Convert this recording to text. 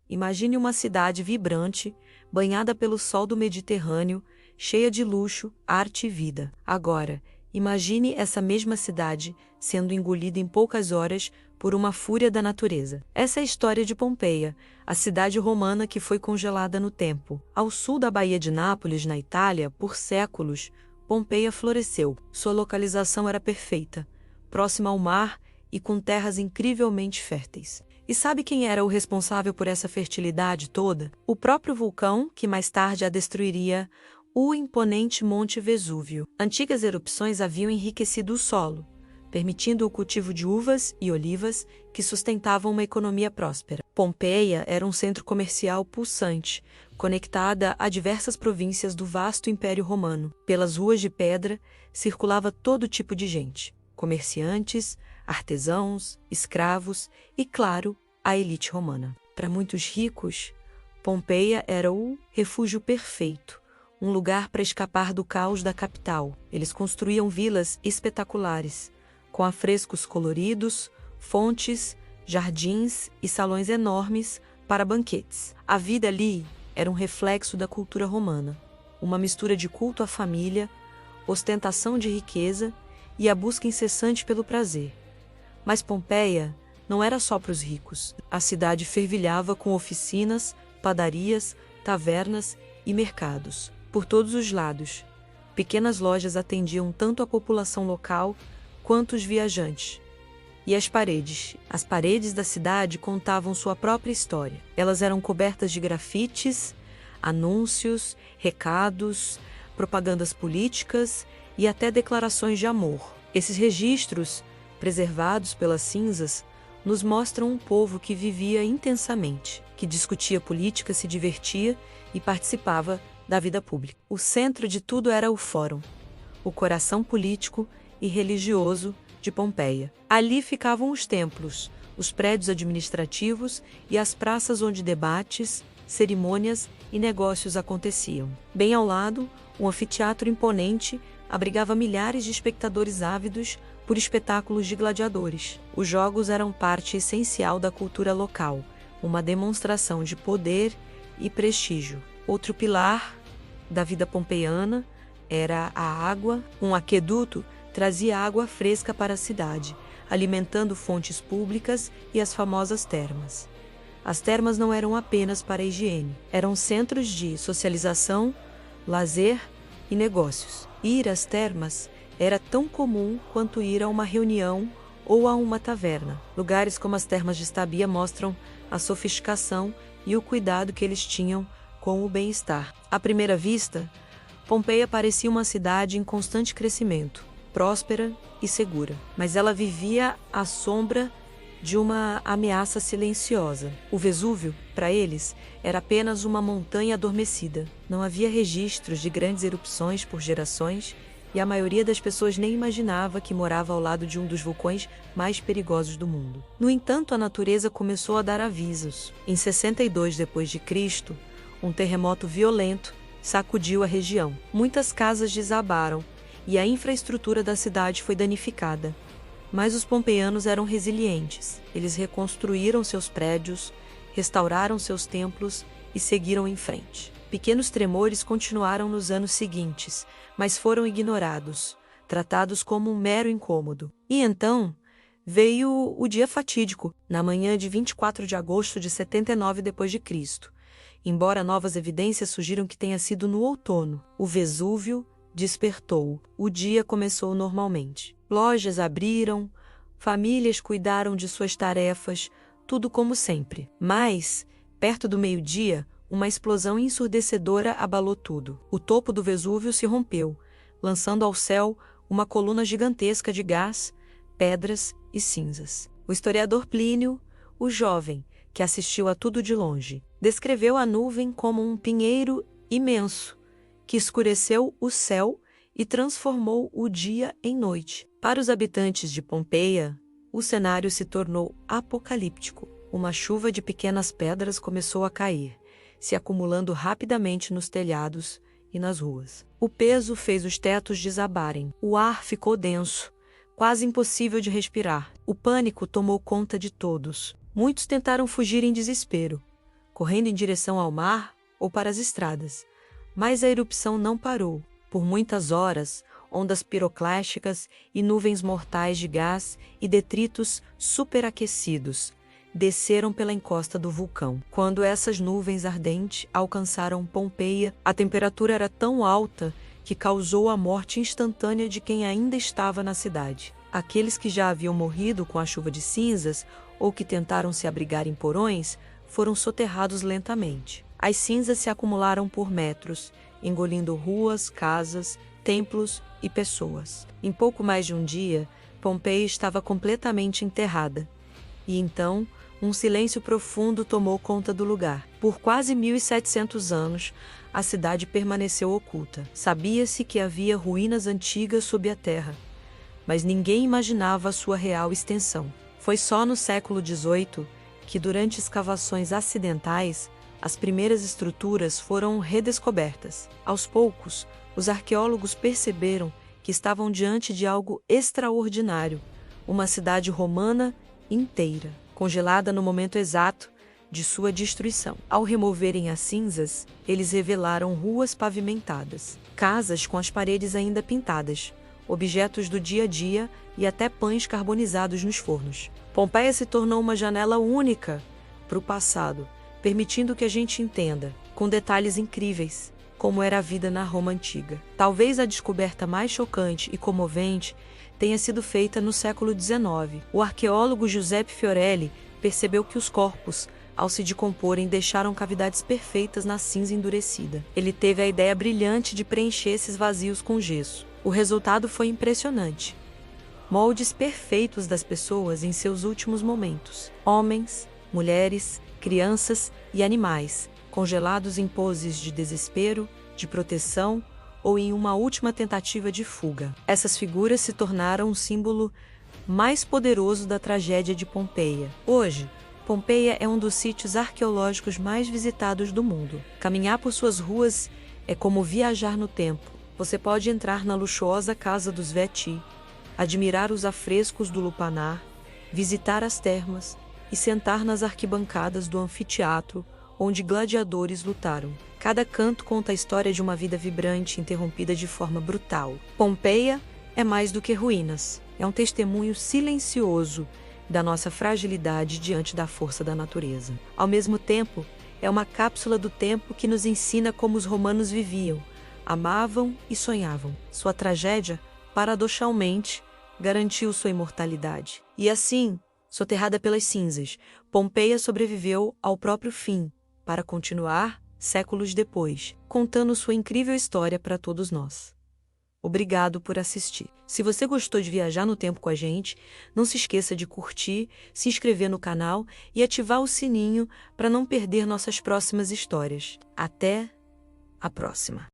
Imagine uma cidade vibrante, banhada pelo sol do Mediterrâneo, cheia de luxo, arte e vida. Agora, imagine essa mesma cidade sendo engolida em poucas horas por uma fúria da natureza. Essa é a história de Pompeia, a cidade romana que foi congelada no tempo. Ao sul da Baía de Nápoles, na Itália, por séculos, Pompeia floresceu. Sua localização era perfeita, próxima ao mar e com terras incrivelmente férteis. E sabe quem era o responsável por essa fertilidade toda? O próprio vulcão, que mais tarde a destruiria, o imponente Monte Vesúvio. Antigas erupções haviam enriquecido o solo, permitindo o cultivo de uvas e olivas que sustentavam uma economia próspera. Pompeia era um centro comercial pulsante, conectada a diversas províncias do vasto Império Romano. Pelas ruas de pedra circulava todo tipo de gente: comerciantes, artesãos, escravos e, claro, a elite romana. Para muitos ricos, Pompeia era o refúgio perfeito, um lugar para escapar do caos da capital. Eles construíam vilas espetaculares, com afrescos coloridos, fontes, jardins e salões enormes para banquetes. A vida ali era um reflexo da cultura romana, uma mistura de culto à família, ostentação de riqueza e a busca incessante pelo prazer. Mas Pompeia não era só para os ricos. A cidade fervilhava com oficinas, padarias, tavernas e mercados. Por todos os lados, pequenas lojas atendiam tanto a população local quanto os viajantes. E as paredes da cidade contavam sua própria história. Elas eram cobertas de grafites, anúncios, recados, propagandas políticas e até declarações de amor. Esses registros, preservados pelas cinzas, nos mostram um povo que vivia intensamente, que discutia política, se divertia e participava da vida pública. O centro de tudo era o Fórum, o coração político e religioso de Pompeia. Ali ficavam os templos, os prédios administrativos e as praças onde debates, cerimônias e negócios aconteciam. Bem ao lado, um anfiteatro imponente abrigava milhares de espectadores ávidos por espetáculos de gladiadores. Os jogos eram parte essencial da cultura local, uma demonstração de poder e prestígio. Outro pilar da vida pompeiana era a água. Um aqueduto trazia água fresca para a cidade, alimentando fontes públicas e as famosas termas. As termas não eram apenas para a higiene, eram centros de socialização, lazer e negócios. Ir às termas era tão comum quanto ir a uma reunião ou a uma taverna. Lugares como as termas de Stabia mostram a sofisticação e o cuidado que eles tinham com o bem-estar. À primeira vista, Pompeia parecia uma cidade em constante crescimento, próspera e segura. Mas ela vivia à sombra de uma ameaça silenciosa. O Vesúvio, para eles, era apenas uma montanha adormecida. Não havia registros de grandes erupções por gerações e a maioria das pessoas nem imaginava que morava ao lado de um dos vulcões mais perigosos do mundo. No entanto, a natureza começou a dar avisos. Em 62 d.C., um terremoto violento sacudiu a região. Muitas casas desabaram e a infraestrutura da cidade foi danificada. Mas os pompeianos eram resilientes. Eles reconstruíram seus prédios, restauraram seus templos e seguiram em frente. Pequenos tremores continuaram nos anos seguintes, mas foram ignorados, tratados como um mero incômodo. E então veio o dia fatídico, na manhã de 24 de agosto de 79 d.C. Embora novas evidências sugiram que tenha sido no outono, o Vesúvio despertou. O dia começou normalmente. Lojas abriram, famílias cuidaram de suas tarefas, tudo como sempre. Mas, perto do meio-dia, uma explosão ensurdecedora abalou tudo. O topo do Vesúvio se rompeu, lançando ao céu uma coluna gigantesca de gás, pedras e cinzas. O historiador Plínio, o jovem, que assistiu a tudo de longe, descreveu a nuvem como um pinheiro imenso, que escureceu o céu e transformou o dia em noite. Para os habitantes de Pompeia, o cenário se tornou apocalíptico. Uma chuva de pequenas pedras começou a cair, se acumulando rapidamente nos telhados e nas ruas. O peso fez os tetos desabarem. O ar ficou denso, quase impossível de respirar. O pânico tomou conta de todos. Muitos tentaram fugir em desespero, correndo em direção ao mar ou para as estradas. Mas a erupção não parou. Por muitas horas, ondas piroclásticas e nuvens mortais de gás e detritos superaquecidos desceram pela encosta do vulcão. Quando essas nuvens ardentes alcançaram Pompeia, a temperatura era tão alta que causou a morte instantânea de quem ainda estava na cidade. Aqueles que já haviam morrido com a chuva de cinzas ou que tentaram se abrigar em porões foram soterrados lentamente. As cinzas se acumularam por metros, engolindo ruas, casas, templos e pessoas. Em pouco mais de um dia, Pompeia estava completamente enterrada. E então, um silêncio profundo tomou conta do lugar. Por quase 1.700 anos, a cidade permaneceu oculta. Sabia-se que havia ruínas antigas sob a terra, mas ninguém imaginava a sua real extensão. Foi só no século XVIII que, durante escavações acidentais, as primeiras estruturas foram redescobertas. Aos poucos, os arqueólogos perceberam que estavam diante de algo extraordinário, uma cidade romana inteira, congelada no momento exato de sua destruição. Ao removerem as cinzas, eles revelaram ruas pavimentadas, casas com as paredes ainda pintadas, objetos do dia a dia e até pães carbonizados nos fornos. Pompeia se tornou uma janela única para o passado, permitindo que a gente entenda, com detalhes incríveis, como era a vida na Roma antiga. Talvez a descoberta mais chocante e comovente tenha sido feita no século XIX. O arqueólogo Giuseppe Fiorelli percebeu que os corpos, ao se decomporem, deixaram cavidades perfeitas na cinza endurecida. Ele teve a ideia brilhante de preencher esses vazios com gesso. O resultado foi impressionante. Moldes perfeitos das pessoas em seus últimos momentos. Homens, mulheres, crianças e animais, congelados em poses de desespero, de proteção ou em uma última tentativa de fuga. Essas figuras se tornaram um símbolo mais poderoso da tragédia de Pompeia. Hoje, Pompeia é um dos sítios arqueológicos mais visitados do mundo. Caminhar por suas ruas é como viajar no tempo. Você pode entrar na luxuosa casa dos Veti, admirar os afrescos do lupanar, visitar as termas e sentar nas arquibancadas do anfiteatro onde gladiadores lutaram. Cada canto conta a história de uma vida vibrante interrompida de forma brutal. Pompeia é mais do que ruínas. É um testemunho silencioso da nossa fragilidade diante da força da natureza. Ao mesmo tempo, é uma cápsula do tempo que nos ensina como os romanos viviam, amavam e sonhavam. Sua tragédia, paradoxalmente, garantiu sua imortalidade. E assim, soterrada pelas cinzas, Pompeia sobreviveu ao próprio fim, para continuar, séculos depois, contando sua incrível história para todos nós. Obrigado por assistir. Se você gostou de viajar no tempo com a gente, não se esqueça de curtir, se inscrever no canal e ativar o sininho para não perder nossas próximas histórias. Até a próxima!